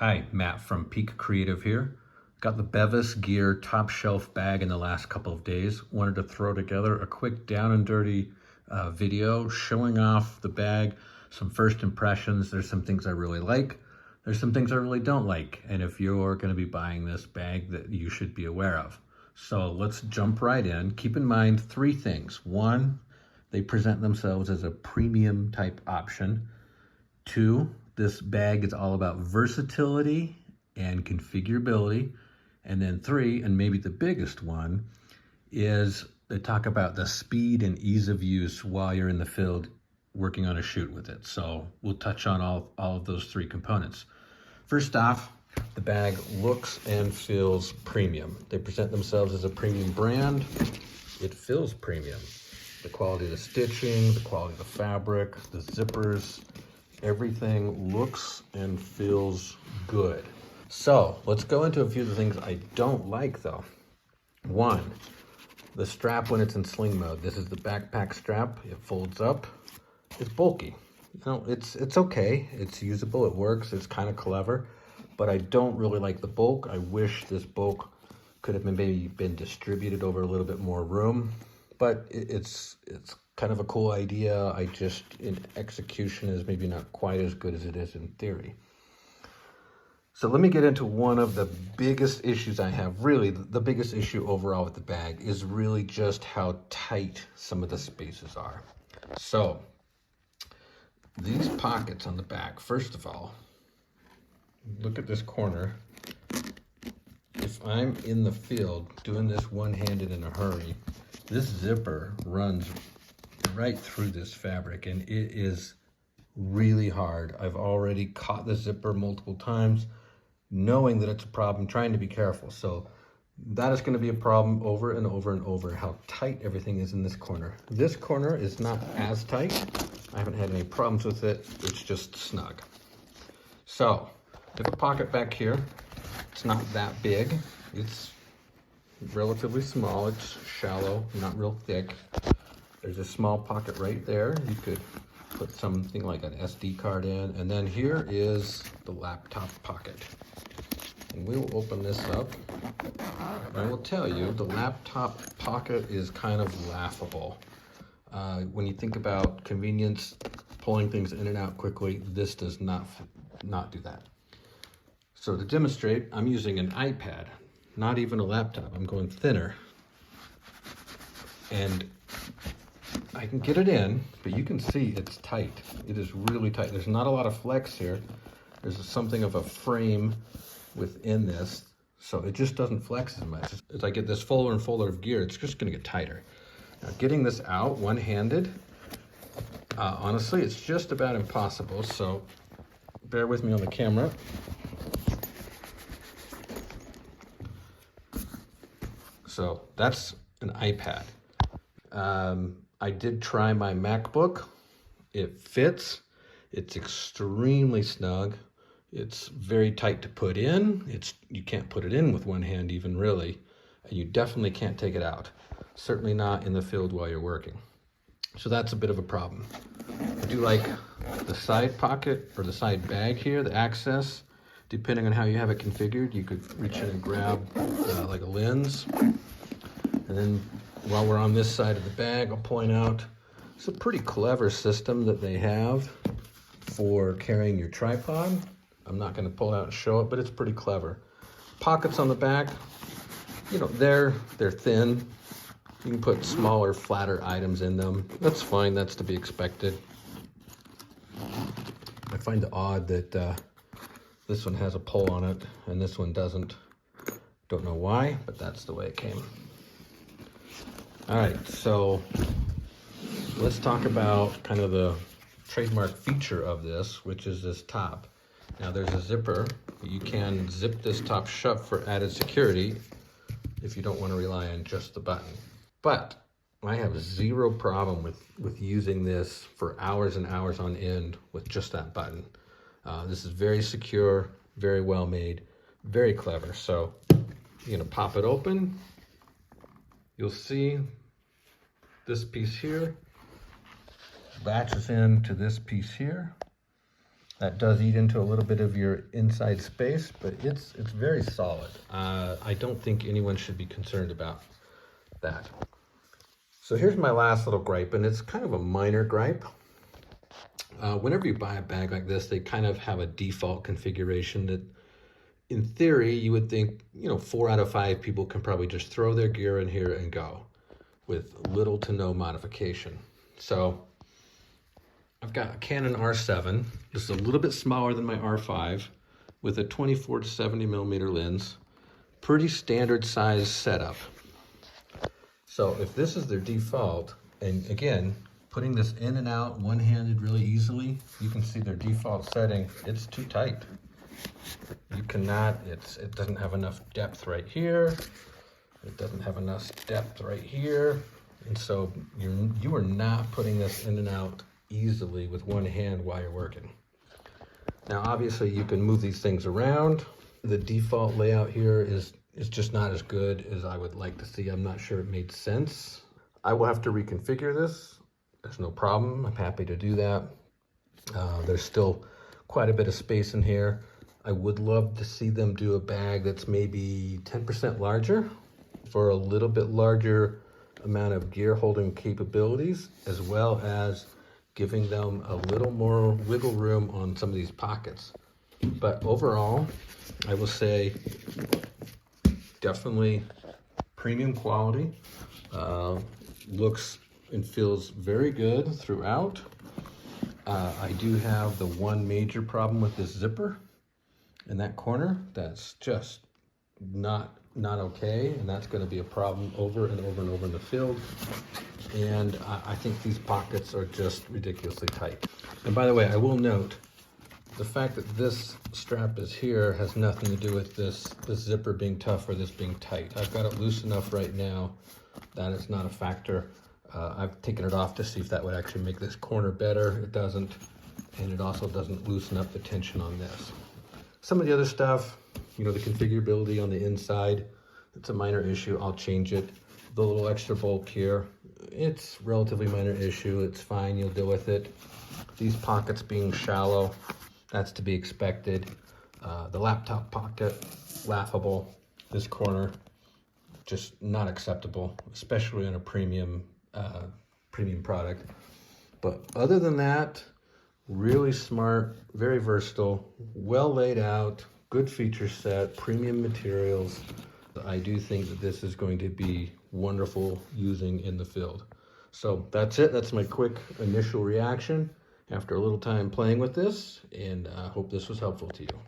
Hi, Matt from Peak Creative here. Got the BEVISGEAR Top Shelf bag in the last couple of days. Wanted to throw together a quick down and dirty video showing off the bag, some first impressions. There's some things I really like. There's some things I really don't like. And if you're going to be buying this bag, that you should be aware of. So let's jump right in. Keep in mind three things. One, they present themselves as a premium type option. Two, this bag is all about versatility and configurability. And then three, and maybe the biggest one, is they talk about the speed and ease of use while you're in the field working on a shoot with it. So we'll touch on all of those three components. First off, the bag looks and feels premium. They present themselves as a premium brand. It feels premium. The quality of the stitching, the quality of the fabric, the zippers, everything looks and feels good. So let's go into a few of the things I don't like though. One, the strap when it's in sling mode. This is the backpack strap. It folds up. It's bulky. You know, it's okay. It's usable. It works. It's kind of clever, but I don't really like the bulk. I wish this bulk could have maybe been distributed over a little bit more room, but it's kind of a cool idea. I just, in execution, is maybe not quite as good as it is in theory. So let me get into one of the biggest issues I have. Really, the biggest issue overall with the bag is really just how tight some of the spaces are. So these pockets on the back, first of all, look at this corner. If I'm in the field doing this one-handed in a hurry, this zipper runs right through this fabric and it is really hard. I've already caught the zipper multiple times, knowing that it's a problem, trying to be careful. So that is going to be a problem over and over and over, how tight everything is in this corner. This corner is not as tight. I haven't had any problems with it. It's just snug. So there's a pocket back here. It's not that big. It's relatively small. It's shallow, not real thick. There's a small pocket right there. You could put something like an SD card in. And then here is the laptop pocket. And we will open this up. I will tell you, the laptop pocket is kind of laughable. When you think about convenience, pulling things in and out quickly, this does not do that. So to demonstrate, I'm using an iPad, not even a laptop. I'm going thinner. And I can get it in, but you can see it's tight. It is really tight. There's not a lot of flex here. There's something of a frame within this, so it just doesn't flex as much. As I get this fuller and fuller of gear, it's just gonna get tighter. Now getting this out one-handed, honestly, it's just about impossible, so bear with me on the camera. So that's an iPad. I did try my MacBook. It fits. It's extremely snug. It's very tight to put in. You can't put it in with one hand even, really. And you definitely can't take it out. Certainly not in the field while you're working. So that's a bit of a problem. I do like the side pocket or the side bag here, the access. Depending on how you have it configured, you could reach in and grab like a lens. And then while we're on this side of the bag, I'll point out it's a pretty clever system that they have for carrying your tripod. I'm not going to pull it out and show it, but it's pretty clever. Pockets on the back, you know, they're thin. You can put smaller, flatter items in them. That's fine. That's to be expected. I find it odd that this one has a pole on it and this one doesn't. Don't know why, but that's the way it came. All right, so let's talk about kind of the trademark feature of this, which is this top. Now there's a zipper. You can zip this top shut for added security if you don't want to rely on just the button. But I have zero problem with using this for hours and hours on end with just that button. This is very secure, very well made, very clever. So you're gonna pop it open. You'll see this piece here latches in to this piece here. That does eat into a little bit of your inside space, but it's very solid. I don't think anyone should be concerned about that. So here's my last little gripe, and it's kind of a minor gripe. Whenever you buy a bag like this, they kind of have a default configuration that, in theory, you would think, 4 out of 5 people can probably just throw their gear in here and go with little to no modification. So I've got a Canon R7. This is a little bit smaller than my R5 with a 24 to 70 millimeter lens. Pretty standard size setup. So if this is their default, and again, putting this in and out one-handed really easily, you can see their default setting, it's too tight. You cannot, it doesn't have enough depth right here. It doesn't have enough depth right here. And so you are not putting this in and out easily with one hand while you're working. Now, obviously you can move these things around. The default layout here is just not as good as I would like to see. I'm not sure it made sense. I will have to reconfigure this. There's no problem. I'm happy to do that. There's still quite a bit of space in here. I would love to see them do a bag that's maybe 10% larger for a little bit larger amount of gear holding capabilities, as well as giving them a little more wiggle room on some of these pockets. But overall, I will say definitely premium quality. Looks and feels very good throughout. I do have the one major problem with this zipper in that corner. That's just not okay, and that's going to be a problem over and over and over in the field. And I think these pockets are just ridiculously tight. And by the way, I will note the fact that this strap is here has nothing to do with this zipper being tough or this being tight. I've got it loose enough right now that it's not a factor. I've taken it off to see if that would actually make this corner better. It doesn't, and it also doesn't loosen up the tension on this. Some of the other stuff, the configurability on the inside, it's a minor issue. I'll change it. The little extra bulk here, it's relatively minor issue. It's fine, you'll deal with it. These pockets being shallow, that's to be expected. The laptop pocket, laughable. This corner, just not acceptable, especially on a premium product. But other than that, really smart, very versatile, well laid out, good feature set, premium materials. I do think that this is going to be wonderful using in the field. So that's it. That's my quick initial reaction after a little time playing with this, and I hope this was helpful to you.